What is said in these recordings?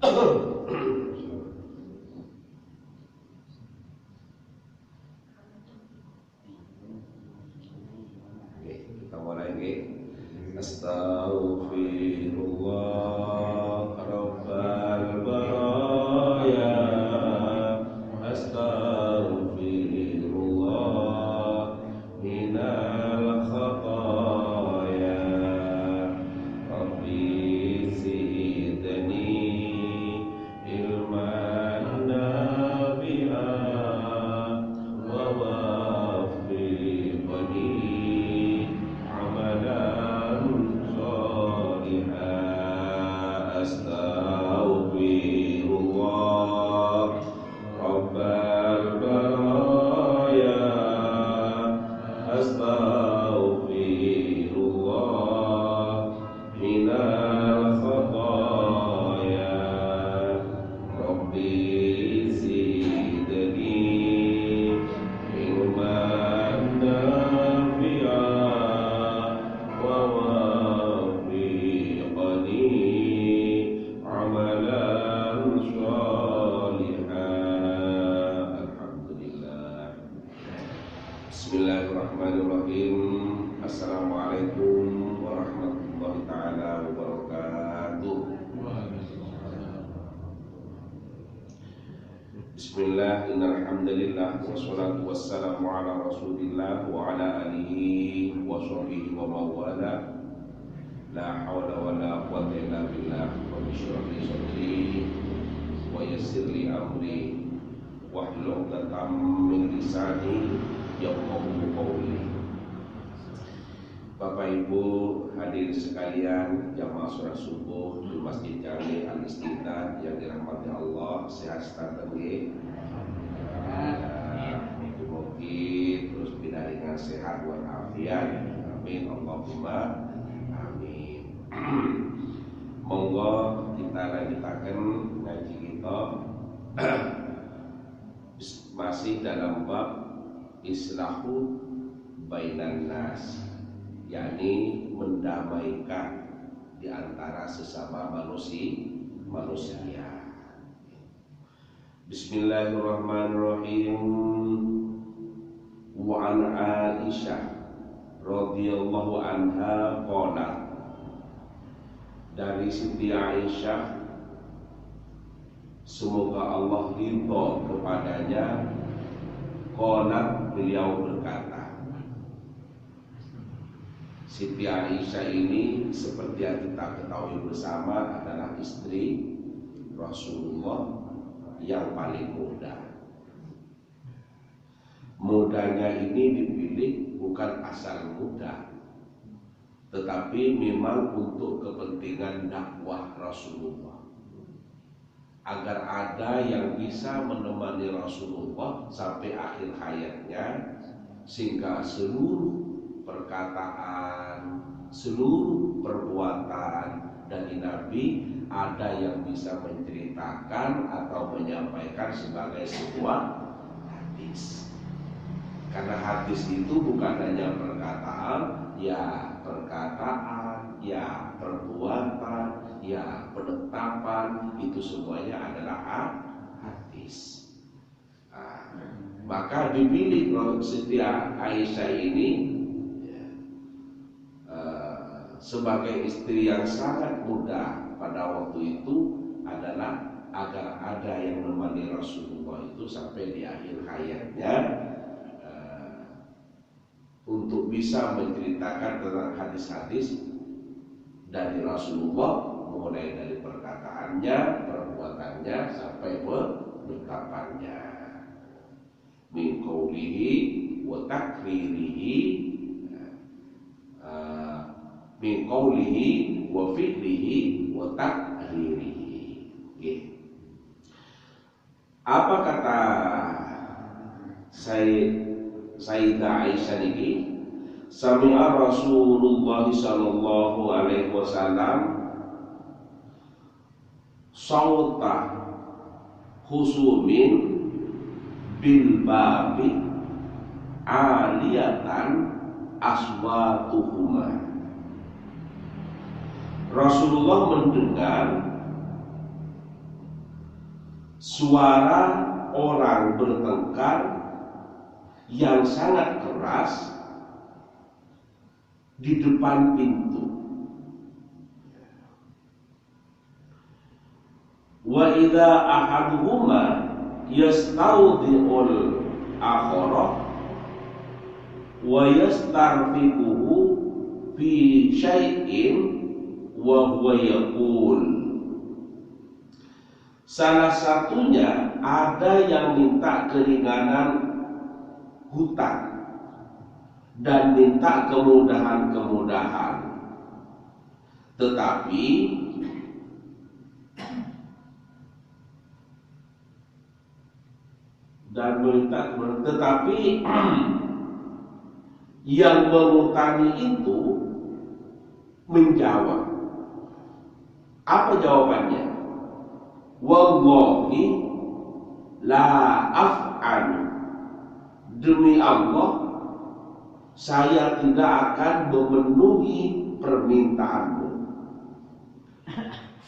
Kita mulai nggih. Astaghfirullah rabbal baraya. Astaghfirullah minal khataya. Rabbi zidni ilman nafi'an wa waffiqni amalan sholihan. Astaghfirullah rabbal baraya. Astaghfirullah minal khataya. Rabbi zidni ilman nafi'an wa waffiqni amalan sholihan. Alhamdulillah. Bismillahirrahmanirrahim. Assalamualaikum warahmatullahi taala wabarakatuh. Bismillah, innal hamdalillah wassalatu wassalamu ala Rasulillah wa ala alihi wa sahbihi wa mawala. La haula wala quwwata illa billah. Rabbi shrah li sadri wa yassir li amri wahlul 'uqdatam min lisani yafqahu qawli. Bapak Ibu hadirin sekalian, jamaah salat subuh di Masjid Jami Al-Istidad yang dirahmati Allah, sehat setantengi. Mugi terus pinaringan sehat walafiat. Amin Allahumma amin. Monggo kita lanjutaken ngaji kita masih dalam bab islahu bainan nas, yakni mendamaikan di antara sesama manusia. Bismillahirrahmanirrahim. Wa an Aisyah radhiyallahu anha qalat, dari Siti Aisyah semoga Allah ridho kepadanya, qalat, beliau berkata. Siti Aisyah ini seperti yang kita ketahui bersama adalah istri Rasulullah yang paling muda. Mudanya ini dipilih bukan asal muda, tetapi memang untuk kepentingan dakwah Rasulullah, agar ada yang bisa menemani Rasulullah sampai akhir hayatnya, sehingga seluruh perkataan, seluruh perbuatan dari Nabi ada yang bisa menceritakan atau menyampaikan sebagai sebuah hadis. Karena hadis itu bukan hanya perkataan, ya perbuatan, ya penetapan, itu semuanya adalah hadis. Maka dipilih Siti Aisyah ini sebagai istri yang sangat muda pada waktu itu adalah agar ada yang menemani Rasulullah itu sampai di akhir hayatnya, untuk bisa menceritakan tentang hadis-hadis dari Rasulullah, mulai dari perkataannya, perbuatannya sampai penetapannya. Min qawlihi wa takririhi, min qawlihi wa fi'lihi wa takririhi. Apa kata Sayyidah Aisyah ini? Sami'a Rasulullah sallallahu alaihi wasallam sauta husumin bil babi aliyatan aswatuhuma. Rasulullah mendengar suara orang bertengkar yang sangat keras di depan pintu. Wa idza ahaduhuma yastawdi'ul akhara wa yastarfiquhu fi syai'in wa huwa yaqul. Salah satunya ada yang minta keringanan hutang dan minta kemudahan-kemudahan, tetapi yang mengutangi itu menjawab. Apa jawabannya? Wallahi la af'alu, demi Allah saya tidak akan memenuhi permintaanmu.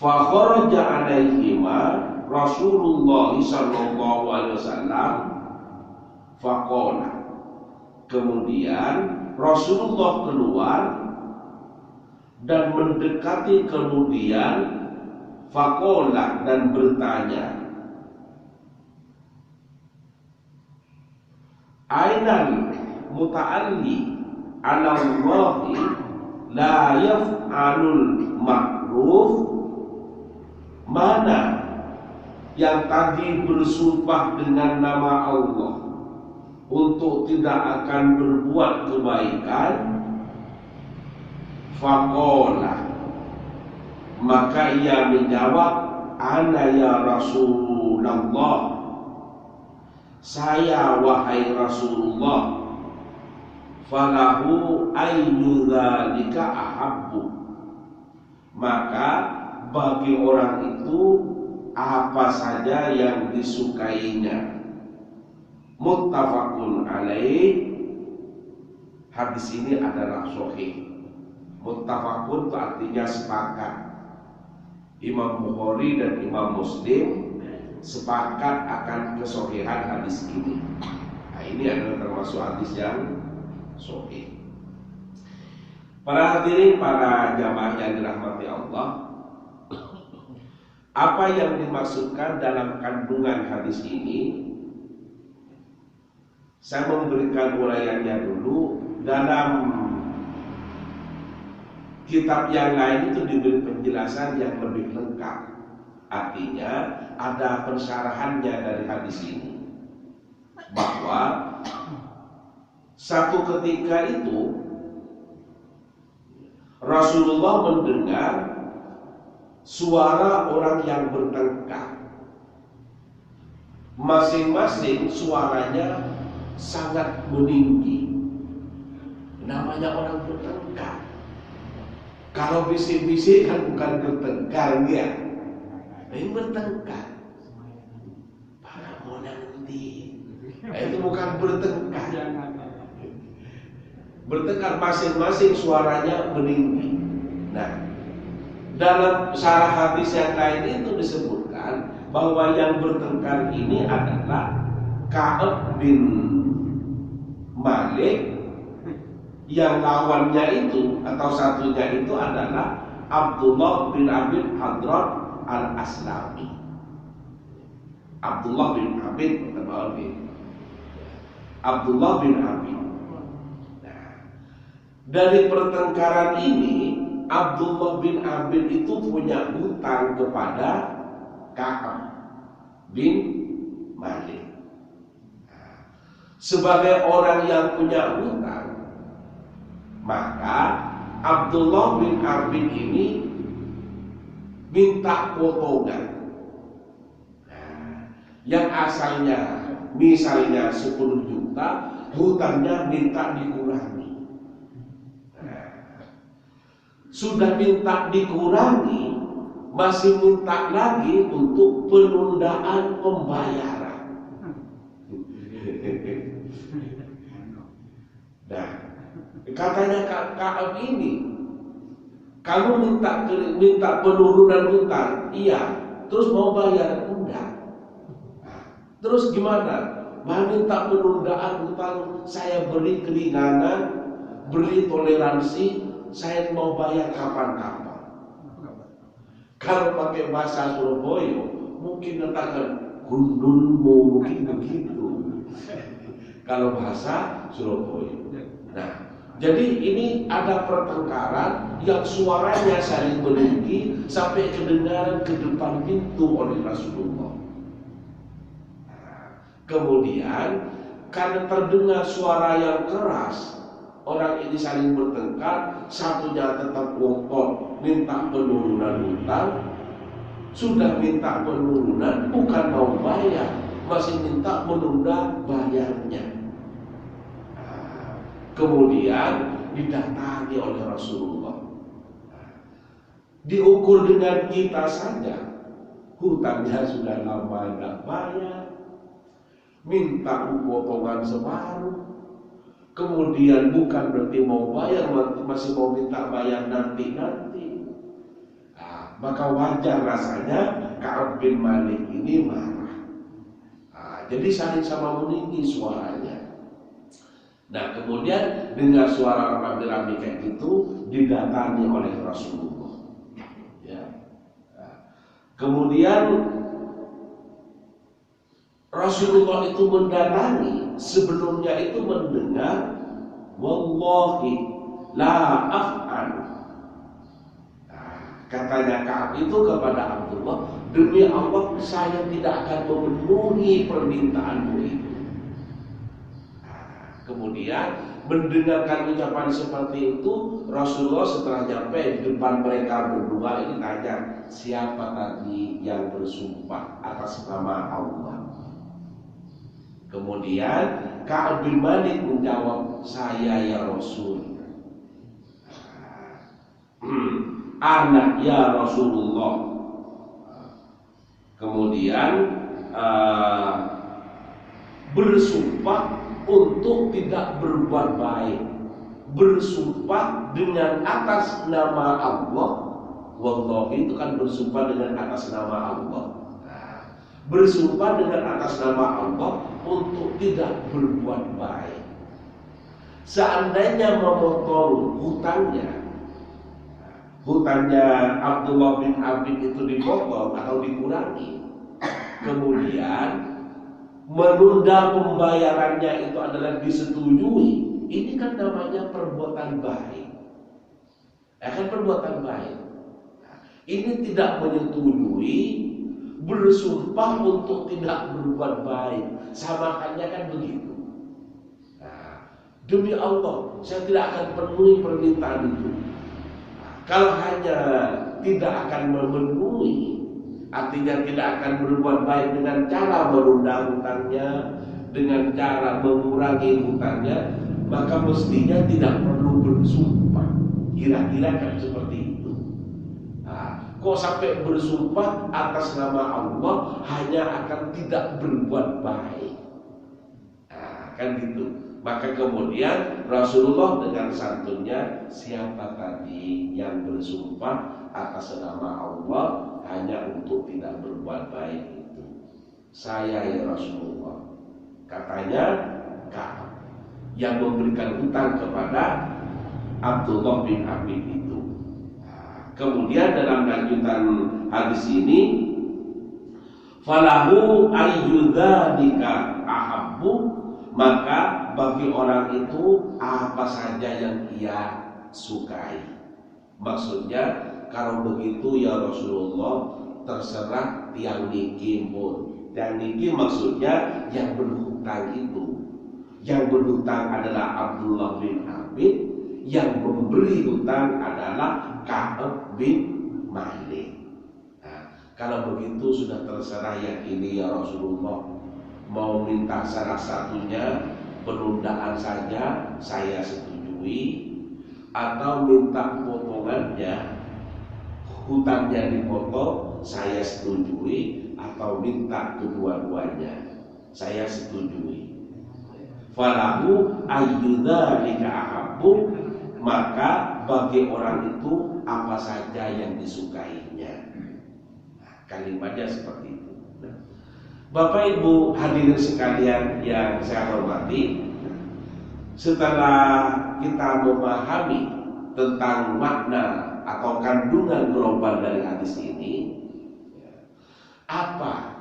Fa kharaja alaihima Rasulullah sallallahu alaihi wasallam faqala. Kemudian Rasulullah keluar dan mendekati kemudian faqala dan bertanya, ainal muta'alli ala Allahi la yaf'alul ma'ruf, mana yang tadi bersumpah dengan nama Allah untuk tidak akan berbuat kebaikan? Faqala, maka ia menjawab, ana ya Rasulullah, saya wahai Rasulullah. Falahu ayyu dzalika ahabbu, maka bagi orang itu apa saja yang disukainya. Muttafaqun alaih. Hadis ini adalah sahih. Muttafaqun itu artinya sepakat. Imam Bukhari dan Imam Muslim sepakat akan kesahihan hadis ini. Nah, ini adalah termasuk hadis yang sahih. Para hadirin, para jamaah yang dirahmati Allah, apa yang dimaksudkan dalam kandungan hadis ini? Saya memberikan uraiannya dulu. Dalam kitab yang lain itu diberi penjelasan yang lebih lengkap. Artinya ada pensyarahannya dari hadis ini, bahwa satu ketika itu Rasulullah mendengar suara orang yang bertengkar. Masing-masing suaranya sangat meninggi. Namanya orang bertengkar. Kalau bisik-bisik kan bukan bertengkar, ya. Ini bertengkar. Para mau nanti. Itu bukan bertengkar. Bertengkar, masing-masing suaranya meninggi. Nah, dalam syarah hadis yang lain itu disebutkan bahwa yang bertengkar ini adalah Ka'ab bin Malik, yang lawannya itu atau satunya itu adalah Abdullah bin Abi Hadrat al-Aslami. Abdullah bin Abi, Abdullah bin Abi. Nah, dari pertengkaran ini Abdullah bin Abi itu punya hutang kepada Ka'ab bin Malik. Sebagai orang yang punya hutang, maka Abdullah bin Abi ini minta potongan. Yang asalnya misalnya 10 juta, hutangnya minta dikurangi. Sudah minta dikurangi, masih minta lagi untuk penundaan pembayaran. Nah, katanya Ka'ab ini, kamu minta penurunan hutang, iya, terus mau bayar, enggak. Terus gimana? Minta penundaan hutang, saya beri keringanan, beri toleransi, saya mau bayar kapan-kapan. Kalau pakai bahasa Surabaya, mungkin katakan gundulmu, mungkin begitu. Kalau bahasa Surabaya. Nah, jadi ini ada pertengkaran yang suaranya saling meninggi sampai kedengaran ke depan pintu oleh Rasulullah. Kemudian karena terdengar suara yang keras, orang ini saling bertengkar, satunya tetap ngotot minta penurunan hutang, sudah minta penurunan bukan mau bayar, masih minta menunda bayarnya. Kemudian didatangi oleh Rasulullah. Diukur dengan kita saja, hutangnya sudah lama tidak bayar, minta potongan separuh, kemudian bukan berarti mau bayar, masih mau minta bayar nanti. Maka wajar rasanya Ka'ab bin Malik ini marah. Jadi saling sama meninggi suaranya. Nah, kemudian dengar suara rame-rame kayak gitu, didatangi oleh Rasulullah. Ya. Kemudian Rasulullah itu mendatangi, sebelumnya itu mendengar, wallahi la af'al. Katanya Ka'ab itu kepada Abdullah, demi Allah saya tidak akan memenuhi permintaanmu itu. Kemudian mendengarkan ucapan seperti itu, Rasulullah setelah nyampe di depan mereka berdua ini tanya, siapa tadi yang bersumpah atas nama Allah? Kemudian Ka'ab bin Malik menjawab, saya ya Rasul. Anak ya Rasulullah. Kemudian bersumpah untuk tidak berbuat baik, bersumpah dengan atas nama Allah. Wallahi itu kan bersumpah dengan atas nama Allah. Bersumpah dengan atas nama Allah untuk tidak berbuat baik. Seandainya memotong hutangnya Abdullah bin Abid itu dipotong atau dikurangi, kemudian menunda pembayarannya itu adalah disetujui, ini kan namanya perbuatan baik. Perbuatan baik. Ini tidak menyetujui, bersumpah untuk tidak berbuat baik, sama hanya kan begitu. Demi Allah, saya tidak akan penuhi permintaan itu. Kalau hanya tidak akan memenuhi, artinya tidak akan berbuat baik dengan cara menunda hutangnya, dengan cara mengurangi hutangnya, maka mestinya tidak perlu bersumpah. Kira-kira kan seperti itu. Kok sampai bersumpah atas nama Allah hanya akan tidak berbuat baik? Kan gitu. Maka kemudian Rasulullah dengan santunnya, siapa tadi yang bersumpah atas nama Allah hanya untuk tidak berbuat baik itu? Saya ya Rasulullah. Katanya Ka'ab yang memberikan hutang kepada Abdullah bin Abid itu. Kemudian dalam lanjutan hadis ini, falahu ayyudzalika ahabbu, maka bagi orang itu apa saja yang ia sukai. Maksudnya kalau begitu ya Rasulullah, terserah tiang niki pun. Tiang niki maksudnya yang berhutang itu. Yang berhutang adalah Abdullah bin Abid, yang memberi hutang adalah Ka'ab bin Malik. Kalau begitu sudah terserah yang ini ya Rasulullah. Mau minta salah satunya penundaan saja saya setujui, atau minta potongannya, hutangnya dipotong saya setujui, atau minta kedua-duanya saya setujui. Falahu ayyudzalika ahabbu, maka bagi orang itu apa saja yang disukainya. Kalimatnya seperti itu. Bapak Ibu hadirin sekalian yang saya hormati, setelah kita memahami tentang makna atau kandungan global dari hadis ini, apa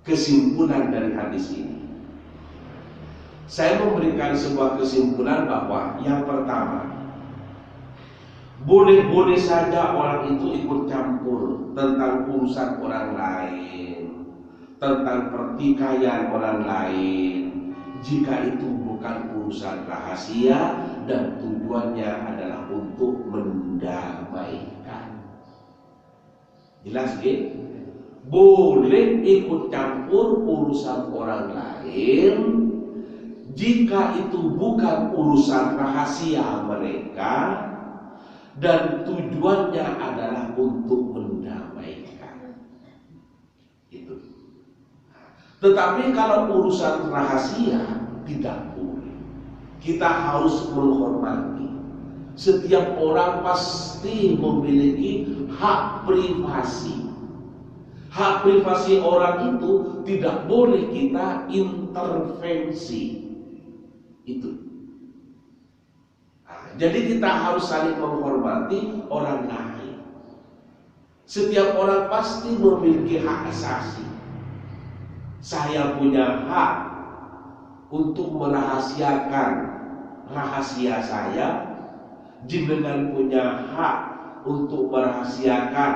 kesimpulan dari hadis ini? Saya memberikan sebuah kesimpulan bahwa yang pertama, boleh-boleh saja orang itu ikut campur tentang urusan orang lain, tentang pertikaian orang lain, jika itu bukan urusan rahasia dan tujuannya adalah untuk mendamaikan. Jelas gitu? Boleh ikut campur urusan orang lain jika itu bukan urusan rahasia mereka dan tujuannya adalah untuk mendamaikan. Itu. Tetapi kalau urusan rahasia tidak boleh. Kita harus menghormati. Setiap orang pasti memiliki hak privasi. Hak privasi orang itu tidak boleh kita intervensi. Itu. Jadi kita harus saling menghormati orang lain. Setiap orang pasti memiliki hak asasi. Saya punya hak untuk merahasiakan rahasia saya. Jenengan punya hak untuk merahasiakan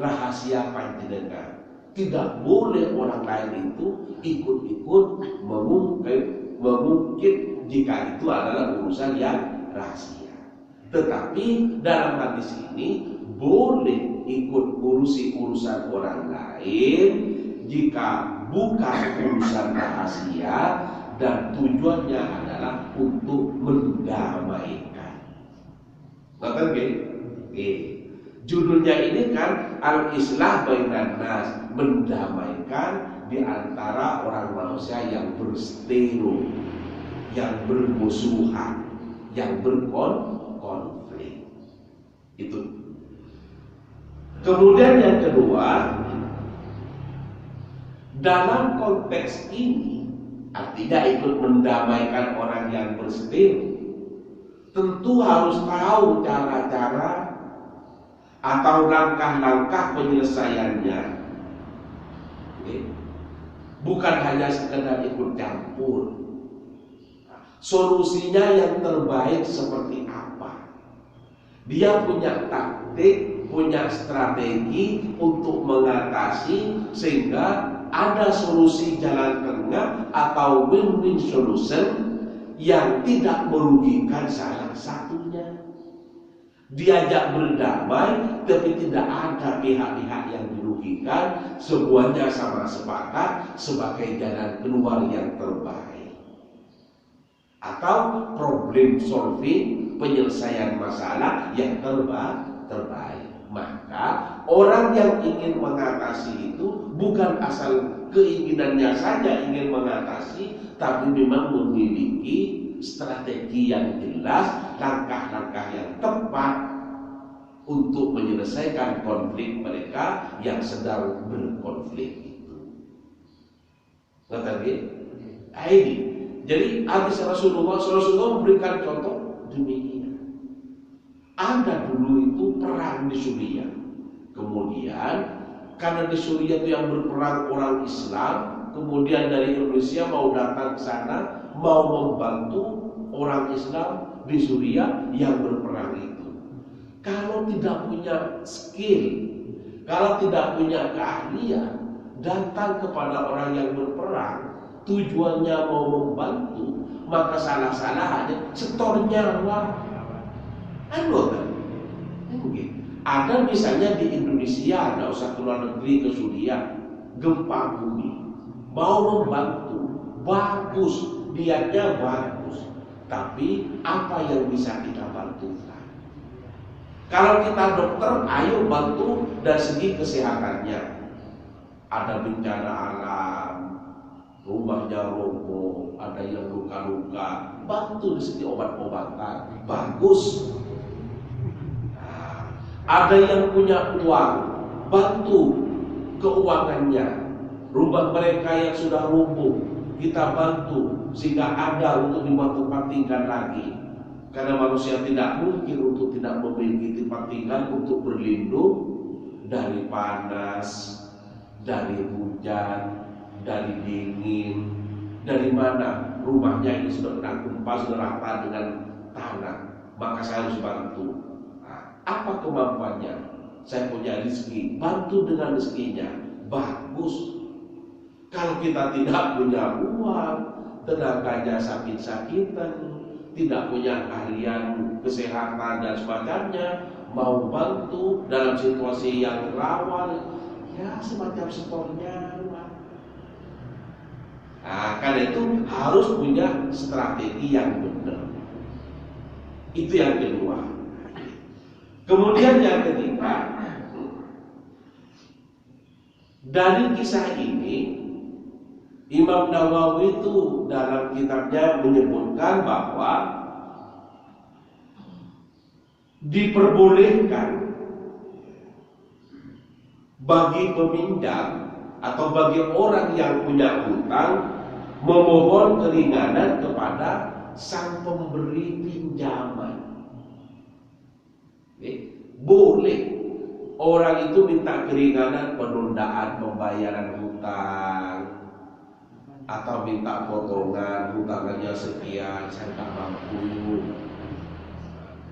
rahasia panjenengan. Tidak boleh orang lain itu ikut-ikut mengungkit jika itu adalah urusan yang rahasia. Tetapi dalam hadis ini boleh ikut urusan orang lain jika bukan urusan rahasia dan tujuannya adalah untuk mendamaikan. Ngerti? Judulnya ini kan Al-Islah Bainan Nas, mendamaikan di antara orang manusia yang berseteru, yang bermusuhan, yang berkonflik. Itu. Kemudian yang kedua, dalam konteks ini artinya ikut mendamaikan orang yang berseteru, tentu harus tahu cara-cara atau langkah-langkah penyelesaiannya. Bukan hanya sekedar ikut campur. Solusinya yang terbaik seperti apa? Dia punya taktik, punya strategi untuk mengatasi sehingga ada solusi jalan tengah atau win-win solution yang tidak merugikan salah satunya. Diajak berdamai tapi tidak ada pihak-pihak yang dirugikan, semuanya sama sepakat sebagai jalan keluar yang terbaik. Atau problem solving, penyelesaian masalah yang terbaik. Maka orang yang ingin mengatasi itu bukan asal keinginannya saja ingin mengatasi, tapi memang memiliki strategi yang jelas, langkah-langkah yang tepat untuk menyelesaikan konflik mereka yang sedang berkonflik itu. Ngerti? Ini. Jadi hadis Rasulullah memberikan contoh demikian. Ada dulu itu perang di Suriah. Kemudian karena di Suriah itu yang berperang orang Islam, kemudian dari Indonesia mau datang ke sana, mau membantu orang Islam di Suriah yang berperang itu. Kalau tidak punya skill, kalau tidak punya keahlian, datang kepada orang yang berperang, tujuannya mau membantu, maka salah-salahnya setor nyawa. Ada misalnya di Indonesia, tidak usah keluar negeri ke Suriah, gempa bumi, mau membantu, bagus, niatnya bagus, tapi apa yang bisa kita bantukan? Kalau kita dokter, ayo bantu dari segi kesehatannya. Ada bencana alam, rumahnya roboh, ada yang luka-luka, bantu dari segi obat-obatan, bagus. Ada yang punya uang, bantu keuangannya. Rumah mereka yang sudah lumpuh kita bantu sehingga ada untuk tempat tinggal lagi. Karena manusia tidak mungkin untuk tidak memiliki tempat tinggal untuk berlindung dari panas, dari hujan, dari dingin. Dari mana rumahnya ini sudah kena gempa, sudah rata dengan tanah, maka saya harus bantu. Nah, apa kemampuannya? Saya punya rezeki, bantu dengan rezekinya. Bagus. Kalau kita tidak punya uang, tenaganya sakit-sakitan, tidak punya keahlian kesehatan dan sebagainya, mau bantu dalam situasi yang rawan, ya semacam setornya. Nah, karena itu harus punya strategi yang benar. Itu yang kedua. Kemudian yang ketiga, dari kisah ini Imam Nawawi itu dalam kitabnya menyebutkan bahwa diperbolehkan bagi peminjam atau bagi orang yang punya hutang memohon keringanan kepada sang pemberi pinjaman. Boleh orang itu minta keringanan penundaan pembayaran hutang atau minta potongan hutangannya sekian, saya tak mampu,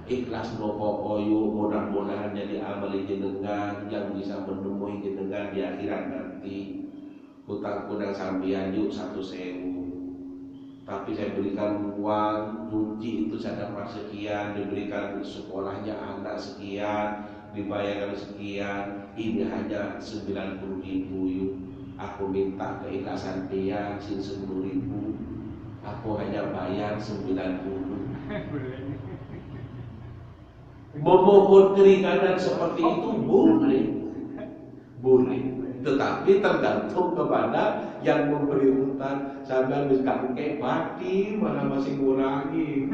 ikhlas nopo oyu, mudah-mudahan jadi amal jenengan yang bisa menemui jenengan di akhirat nanti. Hutang-hutang sampeyan yuk 1.000, tapi saya berikan uang cuci itu saya dapat sekian, diberikan sekolahnya anak sekian, dibayarkan sekian, ini hanya 90.000 yuk. Aku minta keikhlasan dia 10.000, aku hanya bayar 90. Memohon keringanan seperti itu boleh, tetapi tergantung kepada yang memberi hutang. Sampai misalkan kayak baki malah masih ngurangi.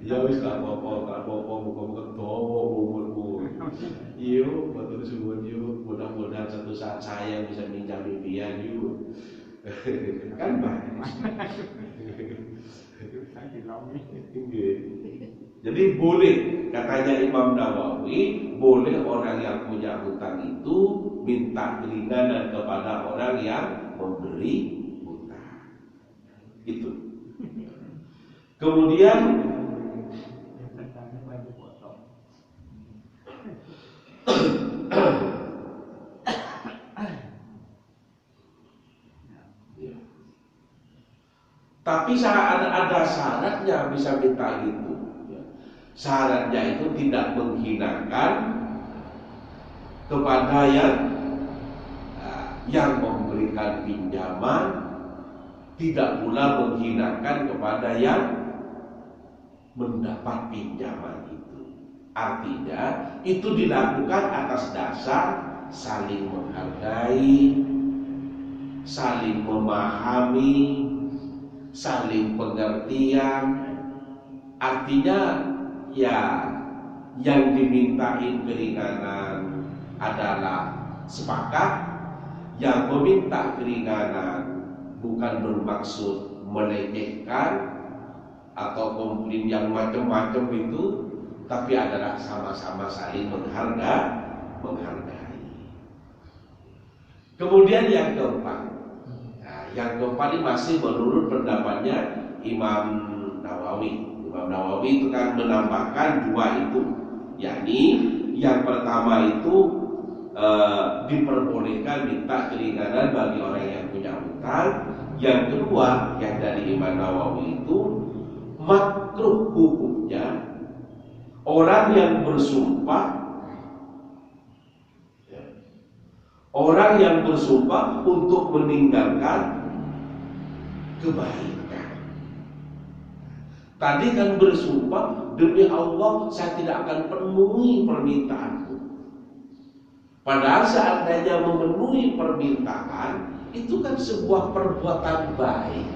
Ya wis gak apa-apa, muka-muka towo umurku. Iyo, betul suwun yuk, mudah-mudahan satu saat saya bisa minjam impian yuk. Kan baik. Jadi boleh, katanya Imam Nawawi, boleh orang yang punya hutang itu minta keringanan kepada orang yang memberi hutang. Itu. Kemudian tapi ada syaratnya bisa minta itu. Syaratnya itu tidak menghinakan kepada yang memberikan pinjaman, tidak pula menghinakan kepada yang mendapat pinjaman itu. Artinya itu dilakukan atas dasar saling menghargai, saling memahami, saling pengertian. Artinya ya yang dimintain keringanan adalah sepakat, yang meminta keringanan bukan bermaksud melecehkan atau komplain yang macam-macam itu, tapi adalah sama-sama saling menghargai. Kemudian yang keempat, yang keempat ini masih menurut pendapatnya Imam Nawawi. Imam Nawawi itu kan menambahkan dua itu, yakni yang pertama itu diperbolehkan minta keringanan bagi orang yang punya hutang. Yang kedua yang dari Imam Nawawi itu makruh hukumnya orang yang bersumpah, untuk meninggalkan kebaikan. Tadi kan bersumpah, demi Allah saya tidak akan penuhi permintaanku. Padahal seandainya memenuhi permintaan, itu kan sebuah perbuatan baik.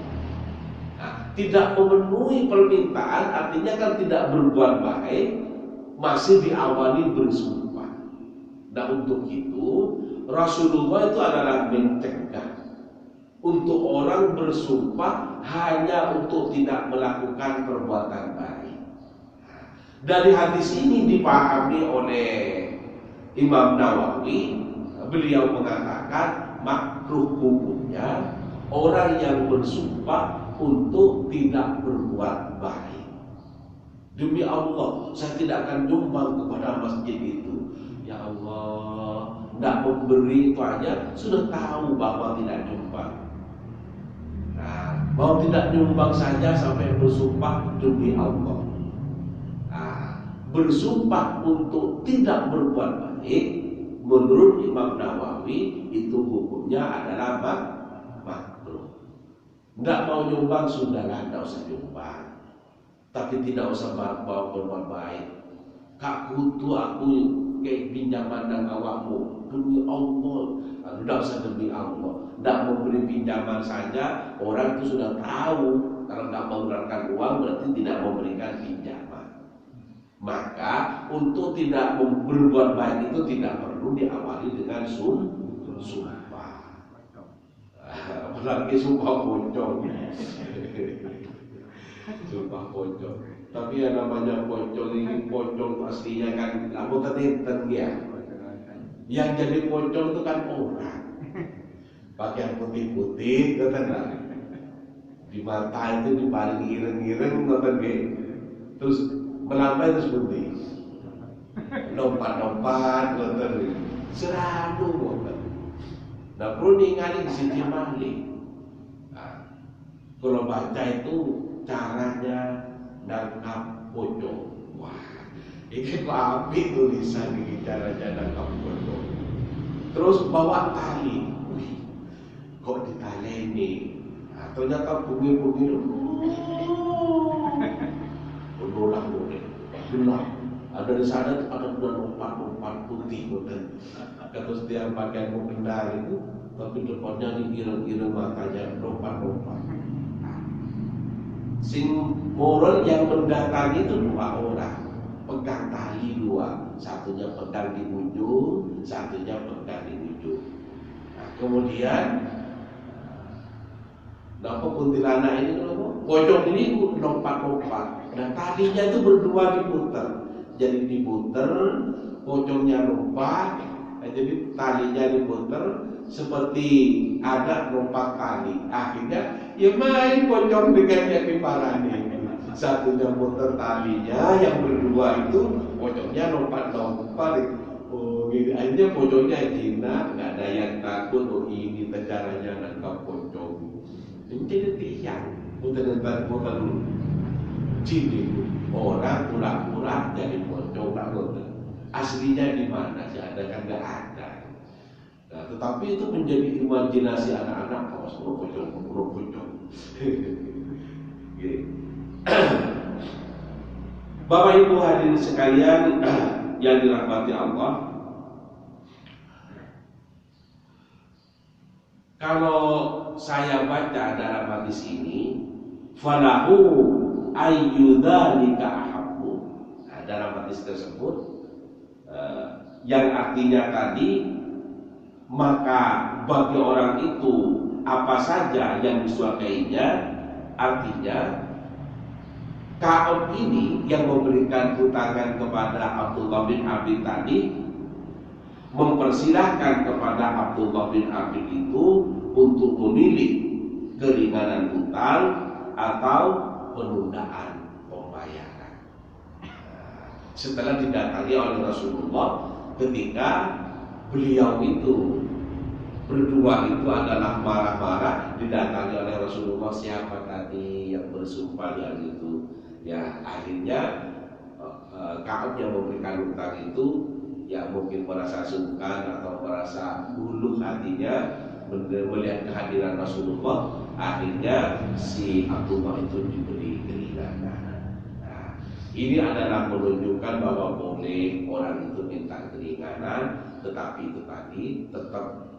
Nah, tidak memenuhi permintaan artinya kan tidak berbuat baik, masih diawali bersumpah. Nah, untuk itu Rasulullah itu adalah mencegah untuk orang bersumpah hanya untuk tidak melakukan perbuatan baik. Dari hadis ini dipahami oleh Imam Nawawi, beliau mengatakan makruh hukumnya orang yang bersumpah untuk tidak berbuat baik. Demi Allah, saya tidak akan nyumbang kepada masjid itu. Ya Allah, tidak memberi itu aja sudah tahu bahwa tidak nyumbang. Nah, mau tidak nyumbang saja sampai bersumpah demi Allah. Nah, bersumpah untuk tidak berbuat baik, menurut Imam Nawawi itu hukumnya adalah makruh. Tidak mau nyumbang sudahlah, tidak usah nyumbang. Tapi tidak usah bawa berbuat baik. Kak kutu aku kayak pinjaman dan awakmu demi Allah. Tidak usah demi Allah. Tidak memberi pinjaman saja, orang itu sudah tahu kalau tidak mengeluarkan uang berarti tidak memberikan pinjaman. Maka untuk tidak berbuat baik itu tidak perlu diawali dengan sumpah. Apalagi sumpah pocong. Sumpah pocong. Tapi yang namanya pocong ini pocong pastinya kan kamu ketenten ya. Yang jadi pocong itu kan orang. Pakaian putih-putih, kata di mata itu dipaling ireng-ireng, kata terus melampai terus putih, lompat-lompat, kata seradu, kata. Nah perlu diingat di sini malik. Nah, kalau baca itu caranya nangkap pocong. Wah, ini api tulisan ini caranya nangkap pocong. Terus bawa tali. Kok ditaleni? Nah, ternyata bunyi-bunyi berulang-ulang, gelap. Ada di sana ada lompat-lompat putih, bukan? Terus dia pakai mukena itu, tapi depannya diireng-ireng matanya lompat-lompat. Sing moral yang mendatangi itu dua orang, pegang tali dua, satunya pegang di ujung, satunya pegang di ujung. Nah, kemudian apa kuntilanak ini pocong ini lompat-lompat. Nah talinya itu berdua diputer. Jadi diputer, pocongnya lompat. Nah, jadi talinya diputer seperti ada lompat tali. Akhirnya ya main pocong dengan yang diparani. Satunya puter talinya, yang berdua itu pocongnya lompat-lompat. Oh, gini. Akhirnya pocongnya hina, nggak ada yang takut. Oh ini caranya nangkap pocong. Ini jadi tiang, bukan ciri orang pura-pura jadi pocong, aslinya di mana sih? Ada kan nggak ada. Nah, tetapi itu menjadi imajinasi anak-anak kalau semua pocong. Bapak Ibu hadirin sekalian yang dirahmati Allah, kalau saya baca dalam hadis ini, falahu ayyudzalika ahabbu. Nah, dalam hadis tersebut yang artinya tadi, maka bagi orang itu apa saja yang disukainya, artinya Ka'ab ini yang memberikan hutangan kepada Abdullah bin Abi tadi mempersilahkan kepada Abdullah bin Abi itu untuk memilih keringanan hutang atau penundaan pembayaran. Setelah didatangi oleh Rasulullah ketika beliau itu berdua itu adalah marah-marah, didatangi oleh Rasulullah, siapa tadi yang bersumpah yang itu? Ya akhirnya Ka'ab yang memberikan hutang itu ya mungkin merasa sungkan atau merasa uluh hatinya melihat kehadiran Rasulullah, akhirnya si Abdullah itu diberi keringanan. Nah, ini adalah menunjukkan bahwa boleh orang itu minta keringanan, tetapi itu tadi tetap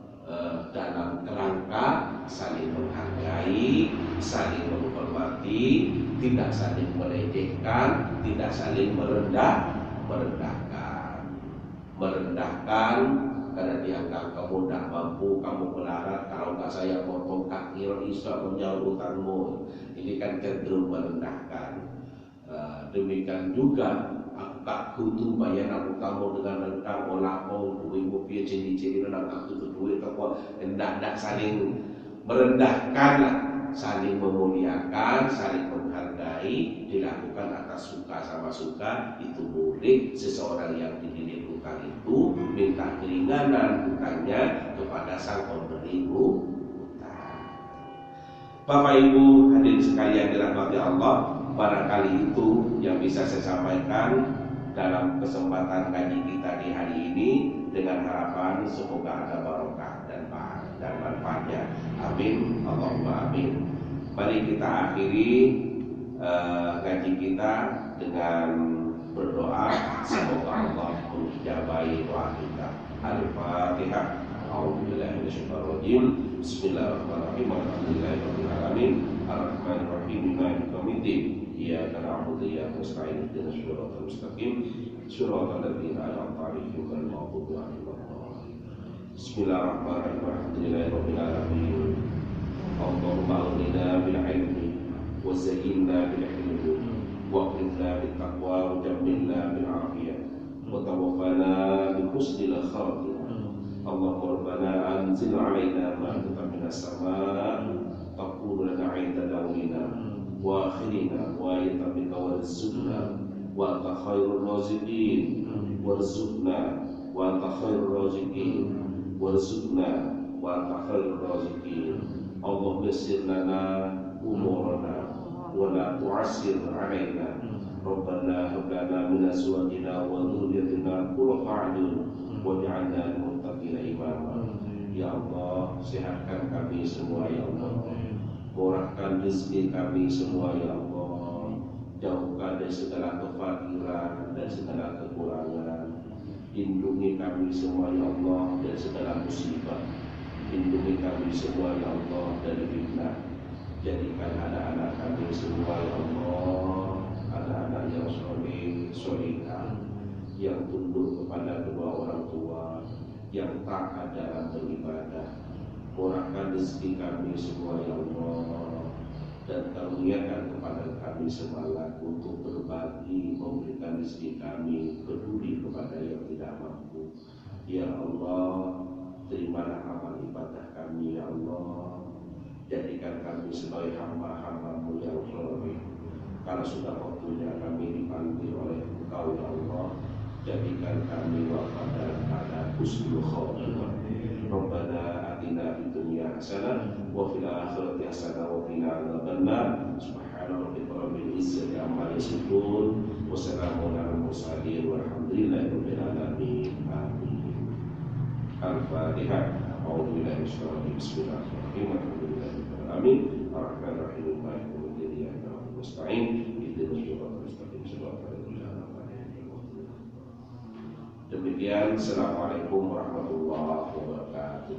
dalam kerangka saling menghargai, saling menghormati, tidak saling melecehkan, tidak saling merendahkan karena dianggap kamu tidak mampu, kamu melarat, kalau nggak saya potong kaki bisa menjauh utangmu. Ini kan cenderung merendahkan. Demikian juga aku tak kutu bayar aku kamu dengan lengkap olapo duit mobil ciri-ciri dan aku tu duit apa hendak saling merendahkan lah, saling memuliakan, saling menghargai, dilakukan atas suka sama suka. Itu boleh. Seseorang yang dililit hutang itu minta keringanan hutangnya kepada sang pemberi hutang. Bapak Ibu hadirin sekalian dirahmati Allah, barangkali itu yang bisa saya sampaikan dalam kesempatan kaji kita di hari ini, dengan harapan semoga ada barokah dan manfaatnya. Amin, Allahumma amin. Mari kita akhiri kaji kita dengan berdoa, semoga Allah mengijabahi doa kita. Al-Fatihah. A'udzubillahi minasyaitonir rajim. Bismillahirrahmanirrahim. Alhamdulillahirabbil alamin. Arrahmanirrahim. Maliki yaumiddin. Iyyaka na'budu wa iyyaka nasta'in. Ihdinas siratal mustaqim. Siratal ladzina an'amta 'alaihim ghairil maghdubi 'alaihim waladdallin. Bismillahirrahmanirrahim. Alhamdulillahirabbil alamin. Allahumma aghnina bil 'ilmi wa zayyinna bil 'ilmi wa aqrimna bit taqwa wa jammilna bil 'afiyah wa tawaffana bi husnil khatimah. Allahumma rabbana anzil 'alaina ma'idatan minas sama' taqulu lana 'inda dawlina wa akhirina wa yatabika warzuqna wa anta khairur raziqin warzuqna wa anta khairur raziqin warzuqna wa anta khairur raziqin. Allahumma yassir lana umurana wa la tu'assir 'alaina. Rabbana hab lana min azwajina wa dhurriyyatina qurrata a'yun waj'alna lil muttaqina imama. Ya Allah, sehatkan kami semua ya Allah. Murahkan rezeki kami semua ya Allah. Jauhkan dari segala kefakiran dan segala kekurangan. Lindungi kami semua ya Allah dari segala musibah. Lindungi kami semua ya Allah dari fitnah. Jadikan anak-anak kami semua ya Allah anak-anak yang soleh, yang tunduk kepada kedua orang tua, yang taat dalam beribadah. Murahkan rezeki kami semua ya Allah, dan karuniakan kepada kami semangat untuk berbagi, memberikan rezeki kami, peduli kepada yang tidak mampu. Ya Allah, terimalah amal ibadah kami ya Allah. Jadikan kami sebagai hamba-hamba-Mu yang soleh. Kalau sudah waktunya kami dipanggil oleh Engkau ya Allah, jadikan kami wafat pada husnul khotimah. Rabbana atina fid dunya hasanah wa fil akhirati hasanah wa qina adzabannar. Subhana rabbika rabbil izzati amma yasifun wa salamun alal mursalin walhamdulillahi rabbil alamin. Amin. Al-Fatihah. A'udzu billahi minasyaitonir rajim. Bismillahirrahmanirrahim. Alhamdulillahirabbil alamin. Arrahmanirrahim. Maliki yaumiddin. Iyyaka na'budu wa nasta'in. Ihdinas siratal mustaqim. Siratal ladzina an'amta 'alaihim. Demikian, assalamualaikum warahmatullahi wabarakatuh.